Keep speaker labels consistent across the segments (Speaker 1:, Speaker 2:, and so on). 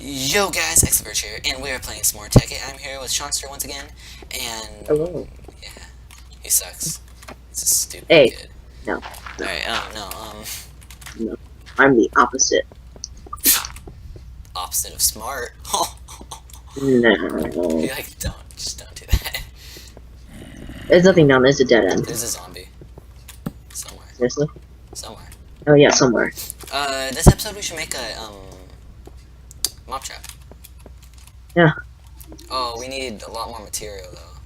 Speaker 1: Yo guys, Expert here, and we are playing some more Tekkit. I'm here with Seanster once again, and
Speaker 2: Hello.
Speaker 1: yeah, he sucks. He's a stupid
Speaker 2: Hey.
Speaker 1: kid.
Speaker 2: No.
Speaker 1: Alright,
Speaker 2: No. I'm the opposite.
Speaker 1: opposite of smart.
Speaker 2: No.
Speaker 1: Be like, just don't do that.
Speaker 2: There's nothing down there. It's a dead end.
Speaker 1: There's a zombie. Somewhere.
Speaker 2: Seriously?
Speaker 1: Somewhere.
Speaker 2: Oh yeah, somewhere.
Speaker 1: This episode we should make a, mob trap.
Speaker 2: Yeah.
Speaker 1: Oh, we need a lot more material, though.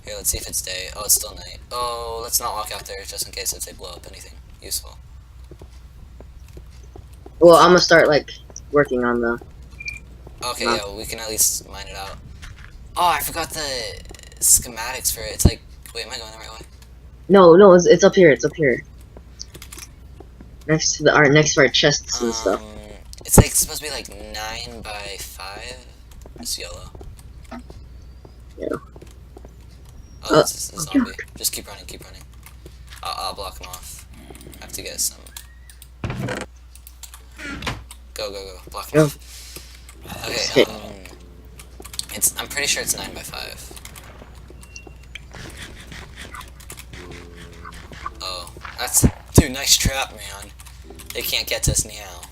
Speaker 1: Here, let's see if it's day. Oh, it's still night. Oh, let's not walk out there, just in case if they blow up anything useful.
Speaker 2: Well, I'm gonna start like working on the.
Speaker 1: Okay, yeah, well, we can at least mine it out. Oh, I forgot the schematics for it. It's like, wait, am I going the right way?
Speaker 2: No, it's up here. It's up here. Next to our chests and stuff.
Speaker 1: It's like it's supposed to be like 9 by 5. It's yellow.
Speaker 2: Yeah.
Speaker 1: Oh, this is a zombie. Just keep running, keep running. I'll block him off. I have to get some. Go. Block him off. Okay, I'm pretty sure it's 9 by 5. Oh, dude, nice trap, man. They can't get to us now.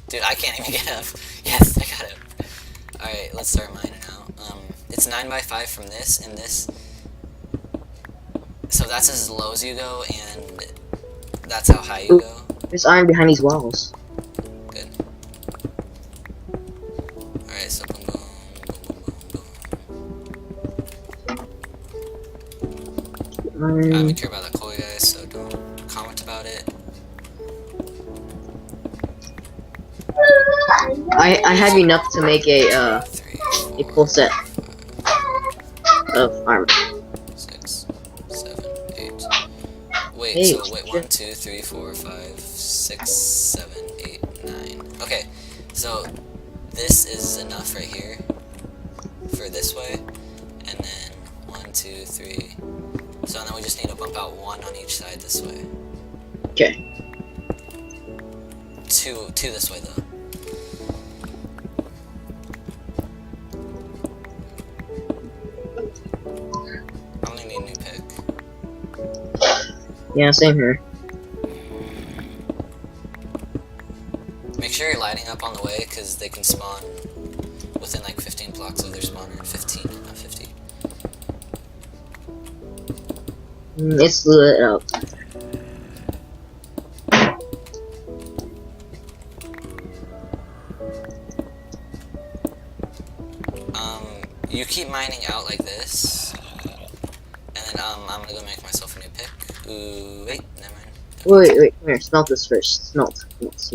Speaker 1: Dude, I can't even get up. Yes, I got it. Alright, let's start mining out. It's 9 by 5 from this and this. So that's as low as you go, and that's how high you go.
Speaker 2: There's iron behind these walls.
Speaker 1: Good. Alright, so boom, boom, boom, boom, boom. I don't care about that coal, guys, so don't comment about it.
Speaker 2: I have enough to make a
Speaker 1: 3,
Speaker 2: a full set of armor.
Speaker 1: 6, 7, 8. Wait,
Speaker 2: Hey,
Speaker 1: so wait, 1, 2, 3, 4, 5, 6, 7, 8, 9. Okay, so this is enough right here for this way, and then 1, 2, 3. So then we just need to bump out 1 on each side this way.
Speaker 2: Okay.
Speaker 1: 2 this way though. I'm gonna need a new pick.
Speaker 2: Yeah, same here.
Speaker 1: Make sure you're lighting up on the way, because they can spawn within like 15 blocks of their spawner. 15, not 50.
Speaker 2: It's lit up.
Speaker 1: You keep mining out like this, and then I'm gonna go make myself a new pick. Ooh, wait, never mind.
Speaker 2: Wait, come here. Smelt this first. Smelt this.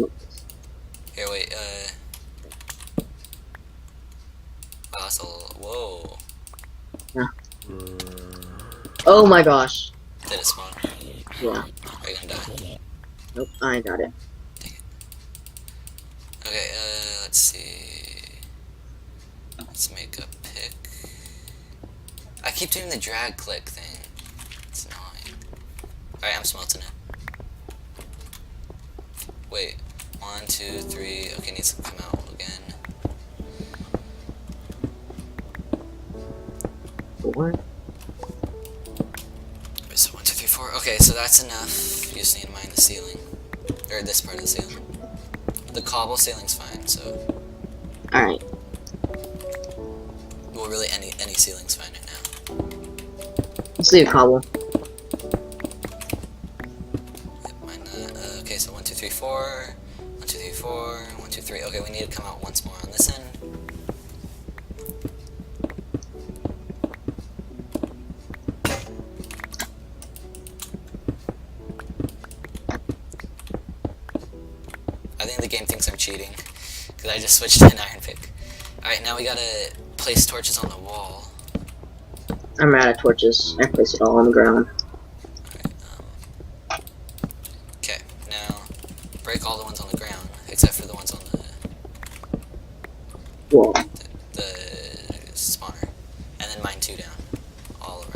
Speaker 1: Here, wait, wow, that's a little, whoa.
Speaker 2: Yeah. Oh my gosh.
Speaker 1: Did it spawn?
Speaker 2: Yeah.
Speaker 1: Are you gonna die?
Speaker 2: Nope, I got it.
Speaker 1: Dang it. Okay, let's see. Let's make a pick. I keep doing the drag click thing. It's annoying. Alright, I'm smelting it. Wait. 1, 2, 3. Okay, needs to come out again.
Speaker 2: 4.
Speaker 1: Wait, so 1, 2, 3, 4. Okay, so that's enough. You just need to mine the ceiling. Or this part of the ceiling. The cobble ceiling's fine, so.
Speaker 2: Alright.
Speaker 1: Well, really, any ceiling's fine right now.
Speaker 2: Let's leave cobble.
Speaker 1: Yep, mine that. Okay, so 1, 2, 3, 4. 1, 2, 3, 4. 1, 2, 3. Okay, we need to come out once more on this end. I think the game thinks I'm cheating, because I just switched to an iron pick. Alright, now we gotta place torches on the wall.
Speaker 2: I'm out of torches. I place it all on the ground.
Speaker 1: Alright, okay, now break all the ones on the ground, except for the ones on
Speaker 2: Wall.
Speaker 1: the spawner. And then mine 2 down, all around.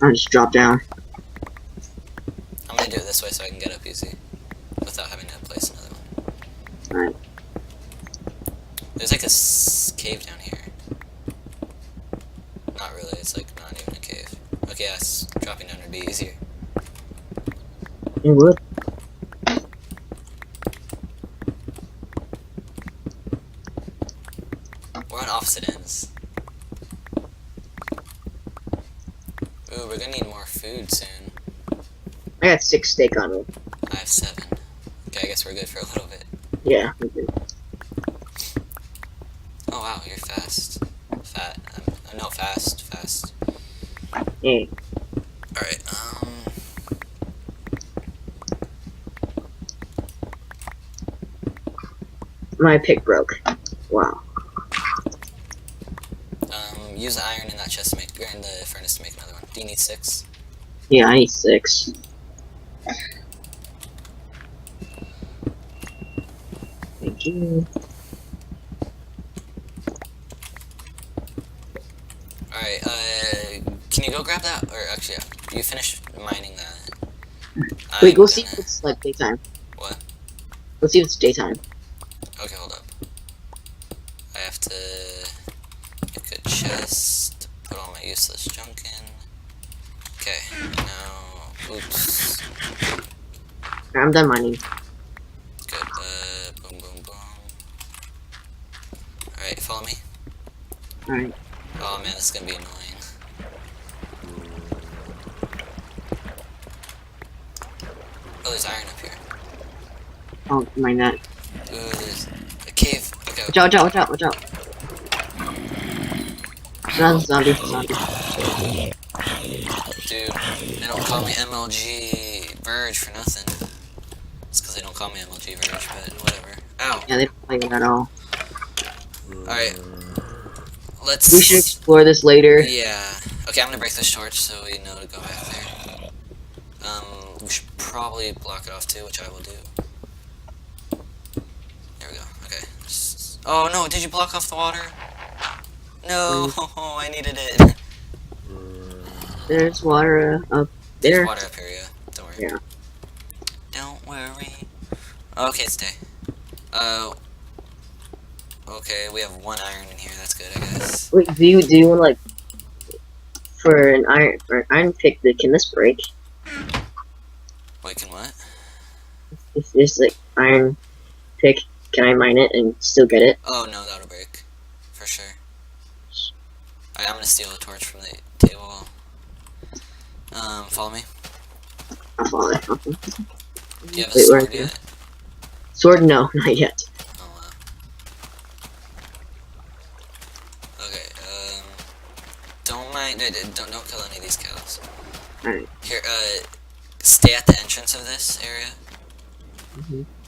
Speaker 2: I'll just drop down.
Speaker 1: I'm gonna do it this way so I can get up easy without having to place another one.
Speaker 2: Alright.
Speaker 1: There's like a cave down here. Not really, it's like not even a cave. Okay, yes, dropping down would be easier.
Speaker 2: You would?
Speaker 1: We're on opposite ends. Ooh, we're gonna need more food soon.
Speaker 2: I got 6 steak on me.
Speaker 1: I have 7. Okay, I guess we're good for a little bit.
Speaker 2: Yeah, we do.
Speaker 1: Oh wow, you're fast. Fat. No, fast.
Speaker 2: Hey.
Speaker 1: Alright,
Speaker 2: My pick broke. Wow.
Speaker 1: use the iron in that chest to make, or in the furnace to make another one. Do you need 6?
Speaker 2: Yeah, I need 6. Thank you.
Speaker 1: Alright, can you go grab that? Or actually, yeah, you finish mining that.
Speaker 2: Wait, go see if it's like daytime.
Speaker 1: What?
Speaker 2: Go see if it's daytime.
Speaker 1: Okay, hold up. I have to make a chest, put all my useless junk in. Okay, now, oops.
Speaker 2: I'm done mining.
Speaker 1: Good, boom, boom, boom. Alright, follow me.
Speaker 2: Alright.
Speaker 1: Oh man, this is gonna be annoying. Oh, there's iron up here.
Speaker 2: Oh, mine that.
Speaker 1: Ooh, there's a cave. Okay.
Speaker 2: Watch out, watch out, watch out, watch out. Another zombie,
Speaker 1: Dude, they don't call me MLG Verge for nothing. It's because they don't call me MLG Verge, but whatever. Ow.
Speaker 2: Yeah, they don't like it at all.
Speaker 1: Alright. Let's...
Speaker 2: We should explore this later.
Speaker 1: Yeah. Okay, I'm gonna break this torch so we know to go back there. We should probably block it off too, which I will do. There we go. Okay. Oh no, did you block off the water? No, I needed it.
Speaker 2: There's water up
Speaker 1: There's
Speaker 2: there.
Speaker 1: water up here, yeah. Don't worry.
Speaker 2: Yeah.
Speaker 1: Don't worry. Okay, stay. Okay, we have 1 iron in here. That's good, I guess.
Speaker 2: Wait, do you want like for an iron pick? Can this break?
Speaker 1: Wait, can what?
Speaker 2: If this like iron pick, can I mine it and still get it?
Speaker 1: Oh no, that'll break for sure. Alright, I'm gonna steal a torch from the table. Follow me.
Speaker 2: I'll follow it. Okay.
Speaker 1: Do you have a
Speaker 2: Wait,
Speaker 1: sword
Speaker 2: where-
Speaker 1: yet?
Speaker 2: Sword? No, not yet.
Speaker 1: Oh wow. Okay, don't mind, don't kill any of these cows.
Speaker 2: Alright.
Speaker 1: Here, stay at the entrance of this area.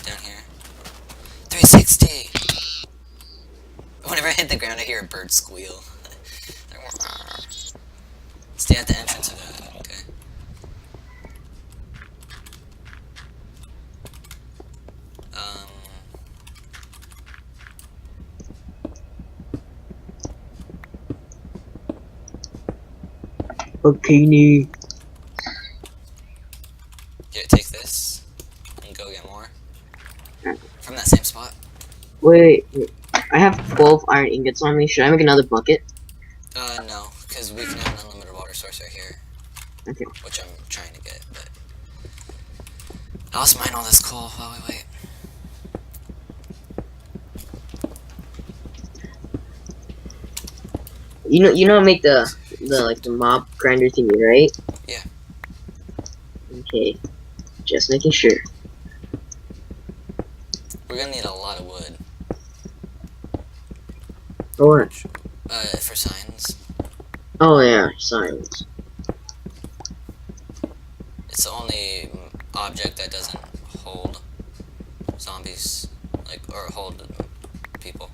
Speaker 1: Down here. 360! Whenever I hit the ground, I hear a bird squeal. Stay at the entrance of that, okay?
Speaker 2: Okay, nee.
Speaker 1: Here, take this, and go get more. From that same spot.
Speaker 2: Wait, I have 12 iron ingots on me. Should I make another bucket?
Speaker 1: No, because we can have an unlimited water source right here.
Speaker 2: Okay.
Speaker 1: Which I'm trying to get, but... I'll also mine all this coal while we wait.
Speaker 2: You know, make the like the mob grinder thingy, right?
Speaker 1: Yeah.
Speaker 2: Okay. Just making sure.
Speaker 1: We're gonna need a lot of wood.
Speaker 2: For what?
Speaker 1: For signs.
Speaker 2: Oh yeah, signs.
Speaker 1: It's the only object that doesn't hold zombies, like, or hold people.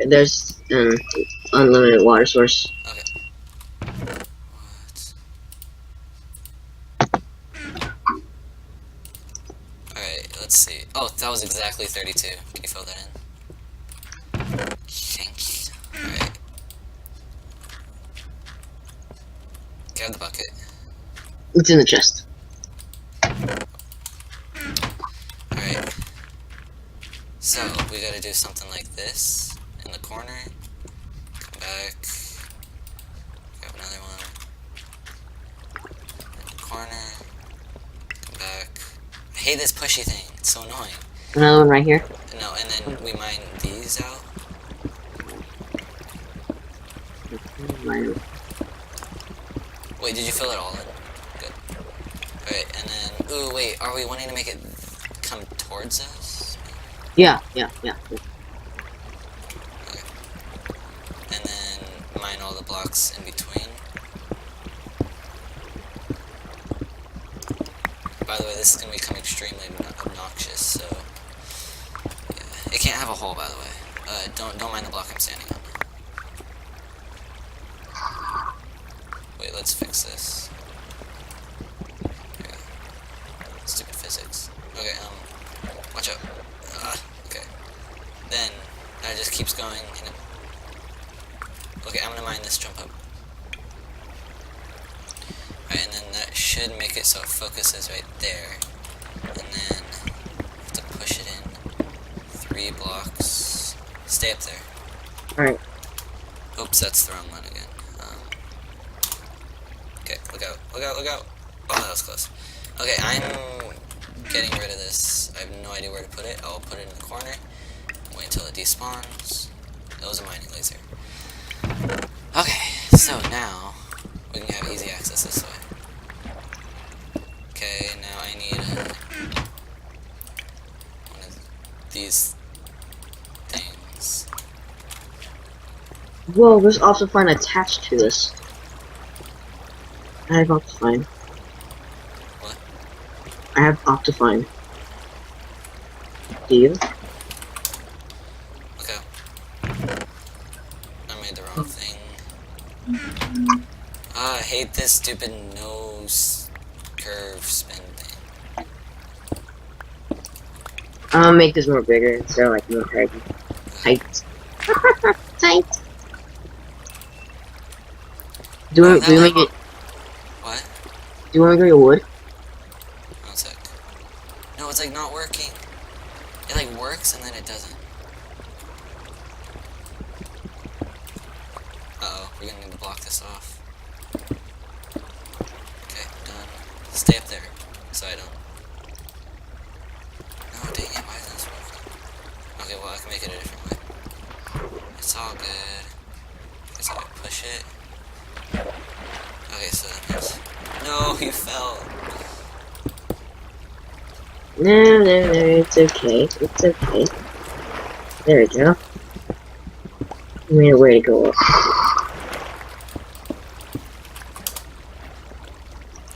Speaker 2: There's unlimited water source.
Speaker 1: Okay. What? Alright, let's see. Oh, that was exactly 32. Can you fill that in? Thank you. Alright. Grab the bucket.
Speaker 2: It's in the chest.
Speaker 1: Alright. So, we gotta do something like this in the corner. Come back. Grab another one. In the corner. Come back. I hate this pushy thing. It's so annoying.
Speaker 2: Another one right here.
Speaker 1: No, and then we mine these out. Wait, did you fill it all in? Good. Alright, and then... Ooh, wait, are we wanting to make it come towards us?
Speaker 2: Yeah.
Speaker 1: Okay. And then mine all the blocks in between. By the way, this is going to become extremely obnoxious, so... Yeah. It can't have a hole, by the way. Don't mind the block I'm standing on. Wait, let's fix this. Okay. Stupid physics. Okay, watch out. Okay. Then, it just keeps going, and it... Okay, I'm gonna mine this jump up. Alright, and then that should make it so it focuses right there. And then, have to push it in 3 blocks. Stay up there.
Speaker 2: Alright.
Speaker 1: Oops, that's the wrong one again. Okay, look out. Oh, that was close. Okay, I'm getting rid of this. I have no idea where to put it. I'll put it in the corner. Wait until it despawns. That was a mining laser. Okay, so now we can have easy access this way. Okay, now I need one of these things.
Speaker 2: Whoa, there's Optifine attached to this. I have Optifine.
Speaker 1: What?
Speaker 2: I have Optifine. Do you?
Speaker 1: Okay. I made the wrong thing. I hate this stupid nose curve spin thing.
Speaker 2: I'm gonna make this more bigger, so like more tight. Tight. Do we make it?
Speaker 1: What?
Speaker 2: Do you want to go to wood?
Speaker 1: One sec. No, it's like not working. It like works and then it doesn't. Uh-oh, we're gonna need to block this off. Okay, done. Stay up there, so I don't... No, dang it, why isn't this working? Okay, well, I can make it a different way. It's all good. Guess I gotta push it. Okay, so that means... No, you fell!
Speaker 2: No, it's okay. It's okay. There we go. I made a way to go up.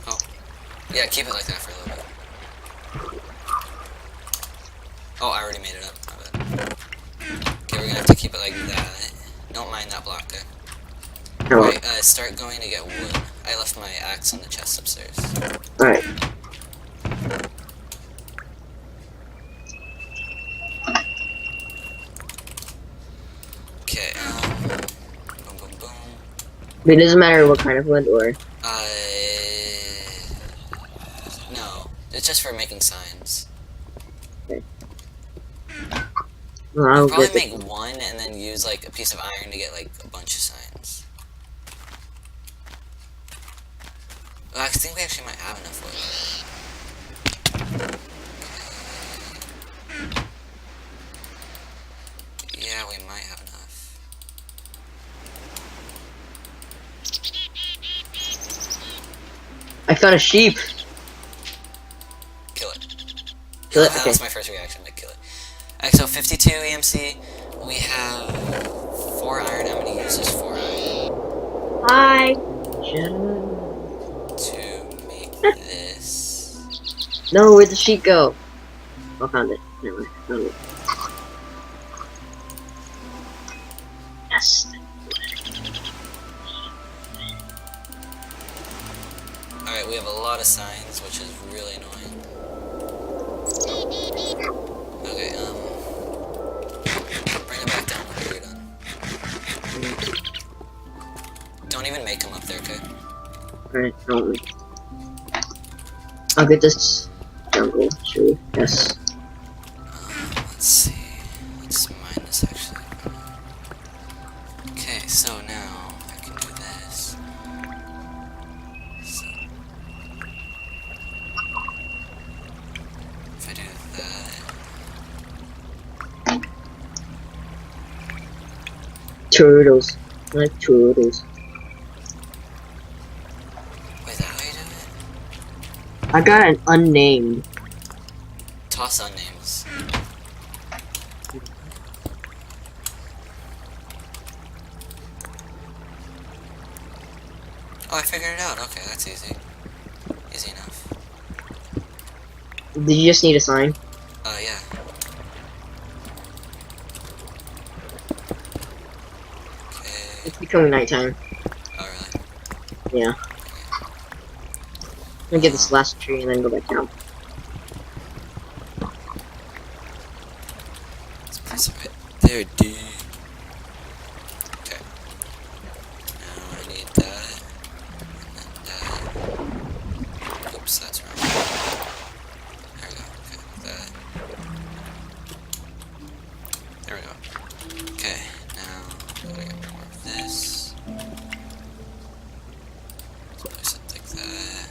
Speaker 1: Oh. Yeah, keep it like that for a little bit. Oh, I already made it up. My bad. Okay, we're gonna have to keep it like that. Don't mind that block there. Alright, start going to get wood. I left my axe on the chest upstairs.
Speaker 2: Alright.
Speaker 1: Okay, boom, boom, boom.
Speaker 2: But it doesn't matter what kind of wood, or...
Speaker 1: No. It's just for making signs.
Speaker 2: Okay. Well,
Speaker 1: I'll
Speaker 2: I'll
Speaker 1: probably
Speaker 2: get
Speaker 1: make one and then use like a piece of iron to get like a bunch of signs. Well, I think we actually might have enough wood. Yeah, we might have enough.
Speaker 2: I found a sheep!
Speaker 1: Kill it.
Speaker 2: Kill it?
Speaker 1: That
Speaker 2: Okay.
Speaker 1: was my first reaction, to kill it. Alright, so 52 EMC. We have 4 iron. I'm gonna use this 4 iron
Speaker 2: Hi! Shut up.
Speaker 1: to make this.
Speaker 2: No, where'd the sheep go? Oh, I found it. Never mind. Found it. Yes.
Speaker 1: Alright, we have a lot of signs, which is really annoying. Okay, bring it back down whenever you're done. Don't even make them up there, okay?
Speaker 2: Alright, I'll get this jungle tree. Yes.
Speaker 1: Let's see. Let's mine this actually. Okay, so now I can do this. So if I do that,
Speaker 2: Turtles. I like turtles.
Speaker 1: wait, is that how you do it?
Speaker 2: I got an unnamed.
Speaker 1: Toss on names. Oh, I figured it out. Okay, that's easy. Easy enough.
Speaker 2: Did you just need a sign?
Speaker 1: Yeah. Okay.
Speaker 2: It's becoming nighttime.
Speaker 1: Oh, really?
Speaker 2: Yeah. I'm gonna get this last tree and then go back down.
Speaker 1: Let's place it right there, dude. Okay. Now I need that. And then that. Oops, that's wrong. There we go. Okay, that. There we go. Okay, now I'm gonna get more of this. Place it like that.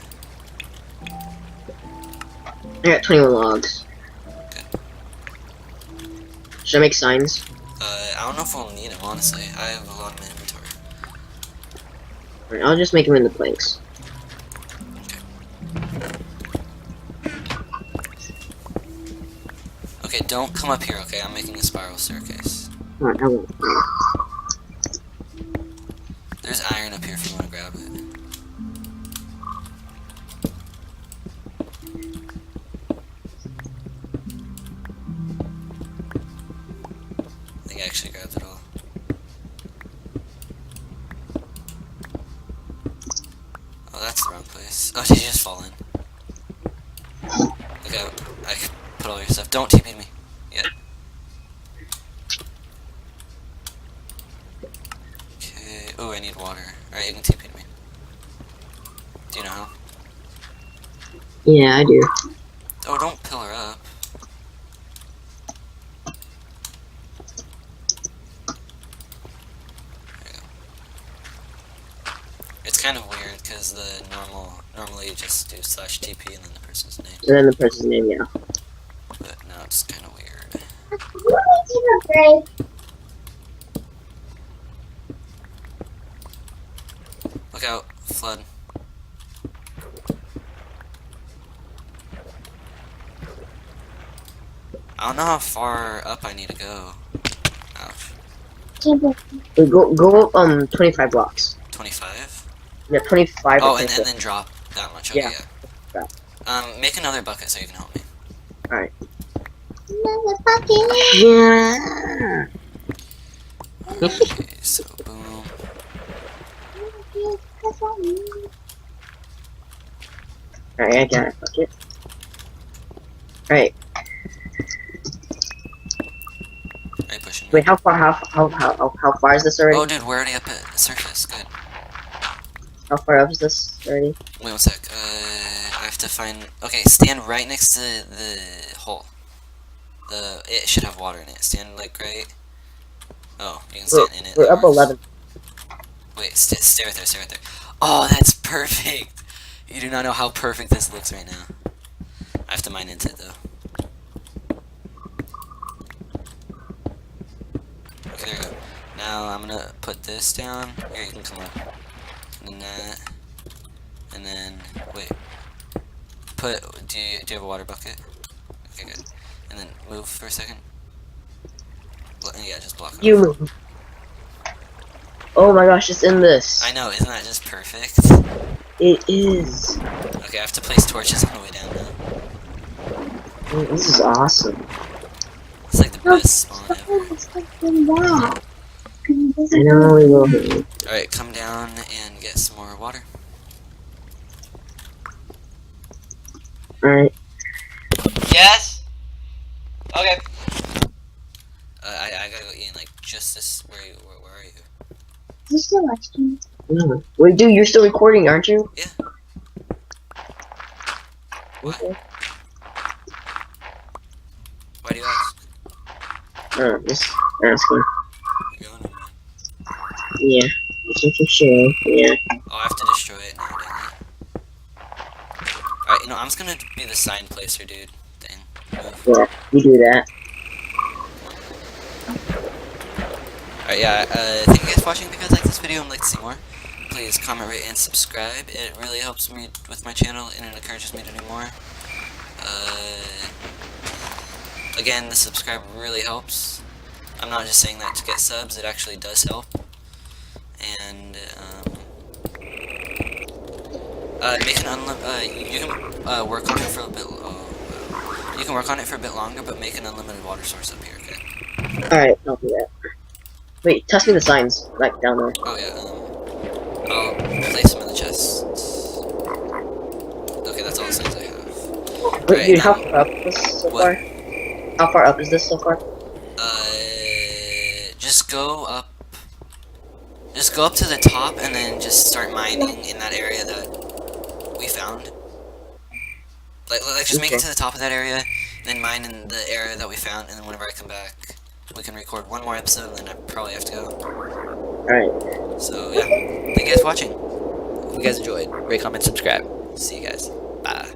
Speaker 2: I got 21 logs.
Speaker 1: Good.
Speaker 2: Should I make signs?
Speaker 1: I don't know if we'll need them, honestly. I have a lot of inventory.
Speaker 2: Alright, I'll just make them into planks.
Speaker 1: Okay, don't come up here, okay? I'm making a spiral staircase.
Speaker 2: Alright, I won't.
Speaker 1: There's iron up here if you want to grab it. I think I actually grabbed it all. Oh, that's the wrong place. Oh, did you just fall in? Okay, I could put all your stuff. Don't TP me. Yet. Okay. Oh, I need water. Alright, you can TP me. Do you know how?
Speaker 2: Yeah, I do.
Speaker 1: Oh, don't pillar up. There you go. It's kind of weird because normally you just do /TP and then the person's name.
Speaker 2: And then the person's name, yeah.
Speaker 1: But now it's kind of weird. Look out, flood. I don't know how far up I need to go. Ouch.
Speaker 2: Wait, go up 25 blocks.
Speaker 1: 25?
Speaker 2: Yeah, 25.
Speaker 1: Oh,
Speaker 2: or
Speaker 1: and
Speaker 2: 26.
Speaker 1: then drop that much. Okay,
Speaker 2: Yeah.
Speaker 1: make another bucket so you can help me.
Speaker 2: Alright. Yeah.
Speaker 1: Okay, so boom.
Speaker 2: Alright, I got it. Fuck it. Alright.
Speaker 1: Are you pushing me?
Speaker 2: Wait, how far is this already?
Speaker 1: Oh, dude, we're already up at the surface. Good.
Speaker 2: How far up is this already?
Speaker 1: Wait 1 sec. I have to find. Okay, stand right next to the hole. It should have water in it. Stand like right. Oh, you can stand in it.
Speaker 2: We're
Speaker 1: That
Speaker 2: up
Speaker 1: works.
Speaker 2: 11.
Speaker 1: Wait, stay right there. Stay right there. Oh, that's perfect. You do not know how perfect this looks right now. I have to mine into it though. Okay, there we go. Now I'm gonna put this down. Here, you can come up. And then that. And then wait. Do you have a water bucket? Okay, good. And then move for a second. Yeah, just block it.
Speaker 2: You move. Oh my gosh, it's in this.
Speaker 1: I know, isn't that just perfect?
Speaker 2: It is.
Speaker 1: Okay, I have to place torches on the way down now.
Speaker 2: This is awesome.
Speaker 1: It's like the best spawn ever.
Speaker 2: I know we will.
Speaker 1: Alright, come down and get some more water.
Speaker 2: Alright.
Speaker 1: Yes? Okay. I gotta go eat like just this. Where are you?
Speaker 3: Is this still watching?
Speaker 2: No. Wait, dude, you're still recording, aren't you?
Speaker 1: Yeah. Why?
Speaker 2: Okay.
Speaker 1: Why do you ask?
Speaker 2: Just asking.
Speaker 1: You're going, man.
Speaker 2: Yeah. Looking for sure. Yeah.
Speaker 1: Oh, I have to destroy it now, dang it. Alright, you know, I'm just gonna be the sign placer, dude. Dang. Move.
Speaker 2: Yeah. You do that.
Speaker 1: Alright, yeah, thank you guys for watching. If you guys like this video and like to see more, please comment, rate, and subscribe. It really helps me with my channel, and it encourages me to do more. Again, the subscribe really helps. I'm not just saying that to get subs, it actually does help. And, make an you can, work on it for a bit, you can work on it for a bit longer, but make an unlimited water source up here, okay?
Speaker 2: Alright, I'll do that. Wait, toss me the signs, like, down there.
Speaker 1: Oh, yeah, I'll place them in the chest. Okay, that's all the signs I have.
Speaker 2: Wait,
Speaker 1: Alright,
Speaker 2: dude,
Speaker 1: now,
Speaker 2: how far up is this so
Speaker 1: what?
Speaker 2: far? How far up is this so far?
Speaker 1: Just go up to the top and then just start mining in that area that we found. Like just make it to the top of that area, then mine in the area that we found, and then whenever I come back, we can record one more episode, and then I probably have to go.
Speaker 2: Alright.
Speaker 1: So, yeah. Thank you guys for watching. If you guys enjoyed, rate, comment, subscribe. See you guys. Bye.